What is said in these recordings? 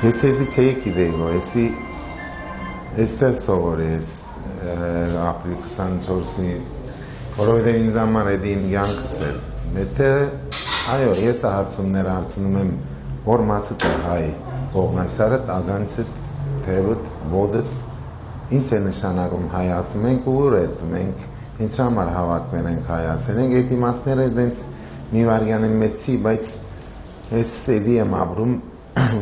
Ես էդի չէի գիտեի, էստեղ սովոր ես ապրիլ 24-ի, որովհետև ինձ համար էդի իմ կյանքս էր։ Եթե, այո, ես հարցումներ հարցնում եմ, որ մասը հայ, Ողնաշարը, Տագանցը, Թևը, Բոդը, ինչ է նշանակում հայ ասում ենք ու ուր մենք ինչ համար հավատվել ենք հայ ասել ենք, այդ իմաստները դենց մի վարյան եմ մեծի, բայց ես էդի եմ ապրում,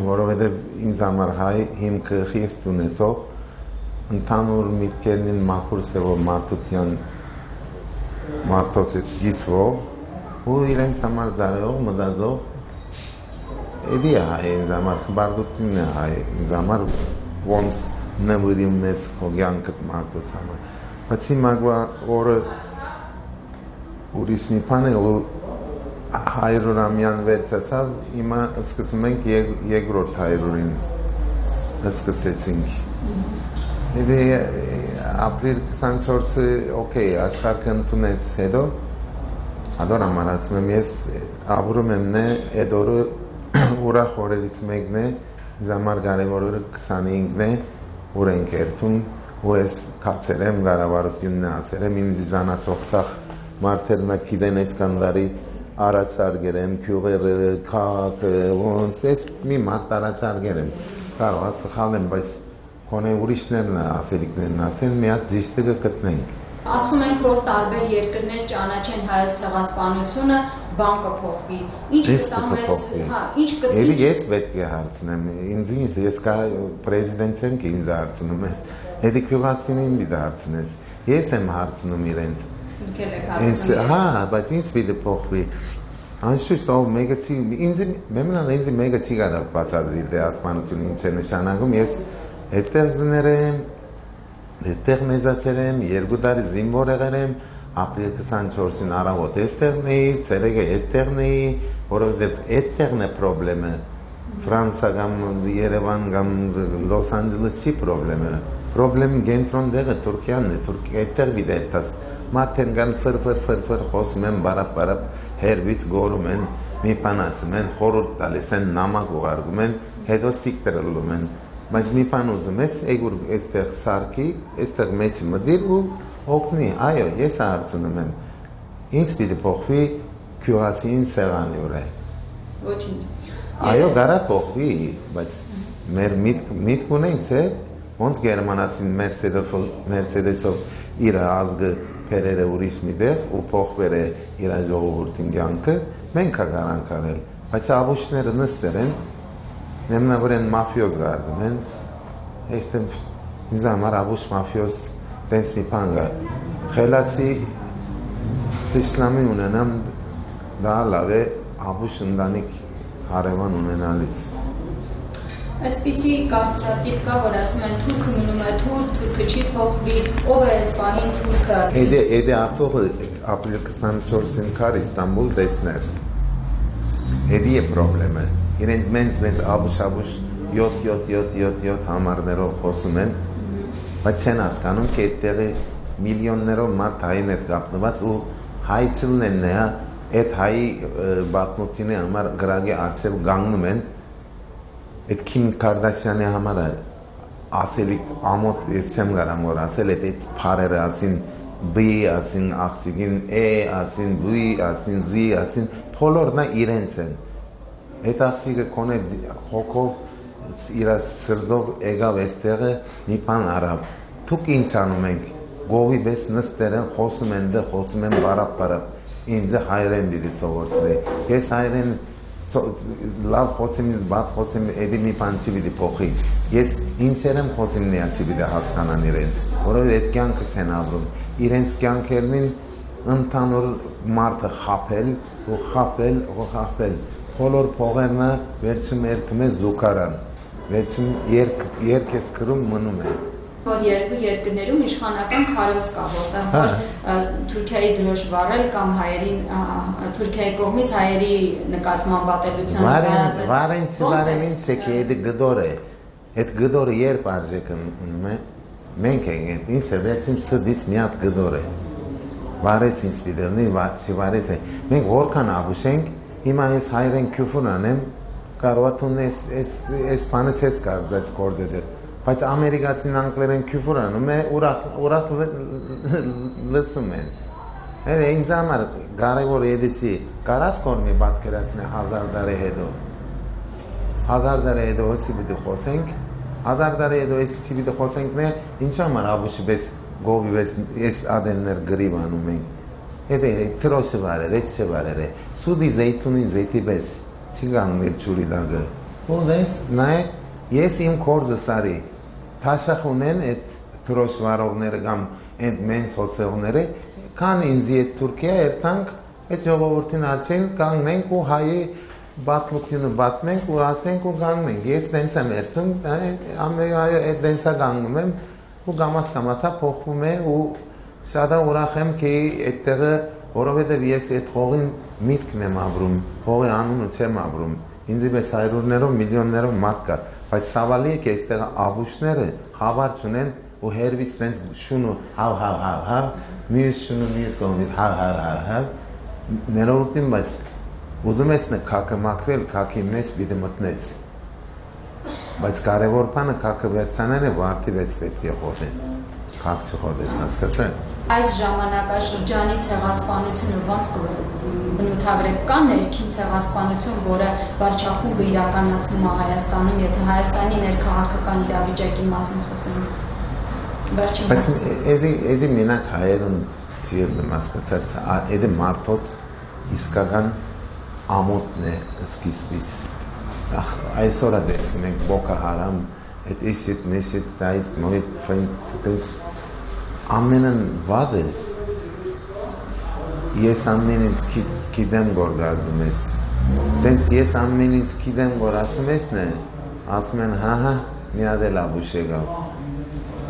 որովհետև ինձ համար հայ հիմքը խիստ ունեցող, ընդհանուր միտքերն մաքուր սևով մարդության մարդոցը գիսվող ու իրենց համար զարեղող, մտածող էդի է հայ ինձ համար, խբարդությունն է հայ ինձ համար ոնց նվիրում ես քո կյանքդ մարդոց համար բայց հիմա օրը ուրիշ մի բան է ու 100-ամյան վերցացավ հիմա սկսում ենք երկրորդ 100-ին սկսեցինք ապրիլ 24-ը օքեյ աշխարհը ընդունեց հետո Ador համար ասում եմ ես ապրում եմ այդ օրը ուրախ օրերից մեկն է ինձ համար կարևոր օրը 25-ն է որ ենք երթում ու ես կացել եմ կառավարությունն ասել եմ ինձ զանացող սախ մարդերն գիտեն այս կանդարի առաջարկել եմ քյուղերը քաղաքը ոնց ես մի մարդ առաջարկել եմ կարող է սխալ եմ բայց քոնե ուրիշներն ասելիքներն ասեն մի հատ ճիշտը կգտնենք Ասում ենք, որ տարբեր երկրներ ճանաչեն հայոց ցեղասպանությունը, բան կփոխվի։ Ինչ կտամ ես պետք է հարցնեմ, ինձ ես պրեզիդենտ եմ ինձ հարցնում ես, հետի քյուղացին ինձ հարցնես, ես եմ հարցնում իրենց։ Հա, բայց ինձ պիտի փոխվի։ Անշուշտ ով մեկը չի, ինձ մեկը չի կարող բացատրի ցեղասպանությունը ինչ է նշանակում, ես այդտեղ զներ եմ Այդտեղ մեծացել եմ, 2 տարի զինվոր եղել եմ, ապրիլ 24-ին առավոտ այստեղն էի, ցերեկը այդտեղն էի, որովհետև այդտեղն է խնդրեմը։ Ֆրանսիա կամ Երևան կամ Լոս Անջելես չի խնդրեմը։ Խնդրեմը կենտրոն տեղը Թուրքիան է, Թուրքիա այդտեղ դիտես։ Մարդեն կան ֆր խոսում են, բարապ հերվից գորում են, մի բան ասում են, խորհուրդ տալիս են, նամակ ուղարկում են, հետո սիկտրելում են։ Բայց մի բան ուզում ես, այգուր այստեղ սարքի, այստեղ մեջի մտիր ու օգնի, այո, ես հարցնում եմ, ինչ պիտի փոխվի քյուղացին սեղանի վրա։ Ոչինչ։ Այո, կարա փոխվի, բայց մեր միտք ունենք, չէ՞, ոնց գերմանացին Մերսեդեսով իր ազգը փերերը ուրիշ մի տեղ ու փոխվել է իր ժողովրդին կյանքը, մենք կարանք անել, բայց աբուշները նստել են Nemnavren mafioz gardım ben. İşte zaman abuş mafioz dens mi panga. Xelatsi İslami unenam dağla ve abuşundanik harevan unenaliz. Այսպիսի կարծրատիպ կա, որ ասում են թուրքը մնում է թուրքը չի փոխվի, ով է սպահին թուրքը։ Էդե ասողը ապրիլ 24-ին կար Իստանբուլ տեսներ։ Էդի է պրոբլեմը։ Իրենց մեզ աբուշ 7 համարներով խոսում են, բայց չեն հասկանում, որ այդտեղի միլիոններով մարդ հային հետ կապնված ու հայցելն են նա, այդ հայի բաթմուտինի համար գրագի արցել գանգնում են, այդ Քիմ Կարդաշյանի համար ասելիք ամոթ ես չեմ կարամ որ ասել, այդ փարերը ասին, B ասին, աղսիկին, E ասին, B ասին, Z ասին, բոլորն իրենց են Այդ աղցիկը կոնե հոգով իր սրդով եկավ այստեղը մի բան արավ Դուք ինչ անում եք գովի պես նստել են խոսում են բարապ ինձ հայրեն դիտի սովորցրի ես հայրեն լավ խոսեմ բաց խոսեմ էդի մի բան չի դիտի փոխի ես ինչեր եմ խոսում նրանցի դիտի հասկանան իրենց որովհետև այդ կյանքը չեն ապրում իրենց կյանքերին ընդհանուր մարդը խապել Բոլոր փողերնը վերցում երթում է զուգարան, վերցում երկ ես կրում մնում է։ Որ երկու երկրներում իշխանական քարոզ կա, որտեղ Թուրքիայի դրոշ վառել կամ հայերին Թուրքիայի կողմից հայերի նկատմամբ ատելության վարեն ինչ է կի, այդ գդոր է, այդ գդորը երբ արժեք ունում է, մենք ենք, ինչ է վերցում սրդից մի հատ գդոր է, վարես ինձ պիտելնի, չի վարես է, մենք որքան աբուշ ենք, հիմա ես հայերեն քյուֆուն անեմ, կարող է թուն այս բանը չես կարող այս գործել, բայց ամերիկացին անգլերեն քյուֆուն անում է, ուրախ լսում են։ Ինձ համար կարևոր էդիցի կարաս կորմի պատկերացնի 1000 տարի հետո։ 1000 տարի հետո հոսի պիտի խոսենք, 1000 տարի հետո էսի չի պիտի խոսենք նե, ինչ համար աբուշի պես գովի պես ես ադեններ գրիվ անում ենք։ Եթե թրոսը վարեր, էցը վարեր է, սուդի զեյթունին զեյթի պես, չի գանգներ չուրի դագը։ Ու դենց նայ, ես իմ կորձը սարի, թաշախ ունեն այդ թրոս վարողները կամ այդ մենց հոսեղները, կան ինձի այդ Թուրքիա երթանք, այդ ժողովորդին արցեն կանգնենք ու հայի բատմությունը բատմենք ու ասենք ու կանգնենք։ Ես դենց եմ երթում, այդ դենցա կանգնում եմ ու կամաց-կամացա փոխվում է ու Շատ ուրախ եմ କି այդտեղը որովհետև ես այդ հողին միտքն եմ ապրում, հողի անունը չեմ ապրում։ Ինձի պես հայրուրներով, միլիոններով մարդ կա, բայց ցավալի է कि այստեղ աբուշները խաբար չունեն ու հերվից տենց շունու հավ, մյուս շունու մյուս կողմից հավ, ներողություն, բայց ուզում ես քաքը մաքրել, քաքի մեջ պիտի մտնես։ Բայց կարևոր բանը քաքը վերցանել է, վարտի վեց պետք է խոթես։ Քաք չխոթես, հասկացա՞ք։ Այս ժամանակաշրջանի ցեղասպանությունը ոնց բնութագրեք, կա ներքին ցեղասպանություն, որը վարչախումբը իրականացնում է Հայաստանում, եթե Հայաստանի ներքաղաքական իրավիճակի մասին խոսենք։ Բայց էդի մենակ հայերուն ցիրն հասկացած, էդի մարդոց իսկական ամոթն է սկիզբից։ Այսօր է տեսնում ենք Բոկո Հարամ, այդ իսիտ մեսիտ դայտ նույն ֆենտես ամենն վադը ես ամեն ինչ գիտեմ որ գարդում ես տենց ես ամեն ինչ գիտեմ որ ասում ես նե ասում են հա մի հատ էլ աբուշ եկավ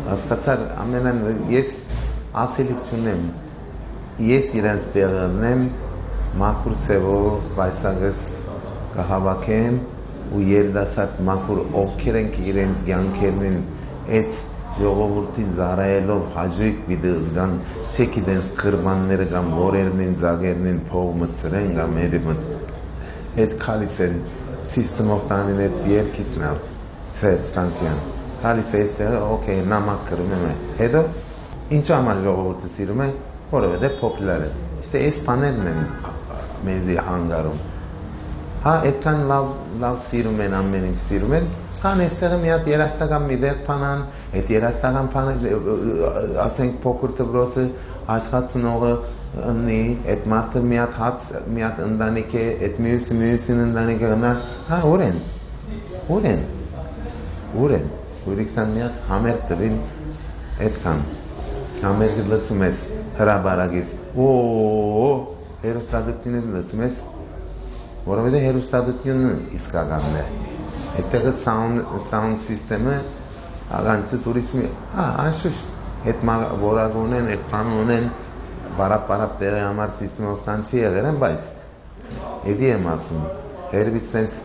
հասկացար ամենն ես ասելիք չունեմ ես իրանց տեղն եմ մաքուր ծևով վայսագս կհավաքեմ ու երդասարդ մաքուր ովքեր են իրենց կյանքերն այդ ժողովրդին զարայելով հաջույք պիտի զգան չէ գիտեն կրբանները կամ որերն ձագերն են փող մտցրեն կամ այդ քալիս են սիստեմով տանին այդ երկիցն է սերստանքյան քալիս է այստեղ օքեյ նամակ կրում եմ հետո ինչ համար ժողովուրդը սիրում է որովհետև պոպուլար է իսկ այս բաներն են մեզի հանգարում հա այդքան լավ սիրում են ամեն ինչ սիրում են կան այստեղ մի հատ երաստական մի դեղ բանան այդ երաստական բանը ասենք փոքր դպրոցը աշխատողը ունի այդ մարդը մի հատ հաց մի հատ ընտանիք է այդ մյուսին ընտանիքը գնա հա ուրեն ուրիքսան մի հատ համեր տվին այդքան համեր լսում ես հրաբարագից հերոստատությունը լսում ես որովհետև հերոստատությունը իսկականն է այդտեղը sound system-ը աղանցի տուրիզմի անշուշտ այդ որակ ունեն այդ բան ունեն բարապ տեղի համար սիստեմով տանցի եղել են բայց էդի եմ ասում հերվից տենց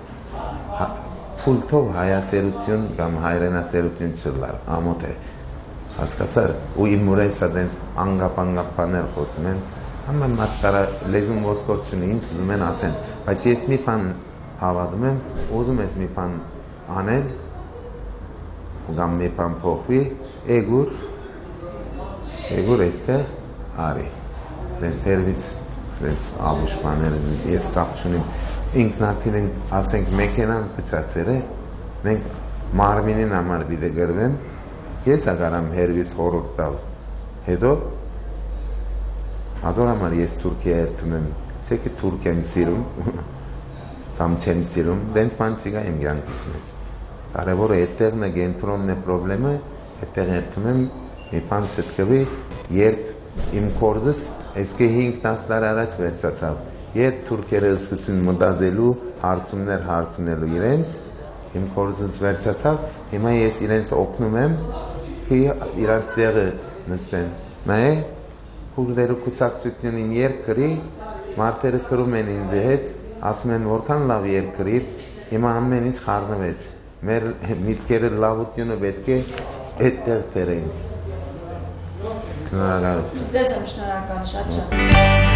փուլթով հայասերություն կամ հայրենասերություն չլար ամոթ է հասկացար ու իմ ուրեսա տենց անգապ բաներ խոսում են ամեն մատկարա լեզուն ոսկոր չունի ինչ ուզում են ասեն բայց ես մի բան հավատում եմ ուզում ես մի բան անել կամ մի բան փոխվի էգուր այստեղ արի դες սերվիս դες աբուշ բաները ես կապ չունիմ ինքնաթիլին ասենք մեքենան փծացել է մենք մարմինին համար պիտի գրվեմ ես ագարամ հերվիս խորհուրդ տալ հետո Adorama ես Թուրքիա երթում եմ, չէ՞ कि Թուրքիա եմ սիրում, կամ չեմ սիրում, դենց բան չկա իմ կյանքից մեզ։ Կարևորը այդտեղն է կենտրոնն է խնդրեմը, այդտեղ երթում եմ մի բան շտկվի, երբ իմ կորձս այսքե 5-10 տարի առաջ վերցացավ, երբ թուրքերը սկսեցին մտածելու, հարցումներ իրենց, իմ կորձս վերցացավ, հիմա ես իրենց օգնում եմ, कि իրենց տեղը նստեն։ Նայե Քուրդերը կուսակցությունին երկրի, մարդերը կրում են ինձ հետ, ասում են որքան լավ երկրիր, հիմա ամեն ինչ խառնվեց։ Մեր միտքերը լավությունը պետք է այդտեղ բերենք։ Շնորհակալ։ Ձեզ եմ շնորհակալ շատ։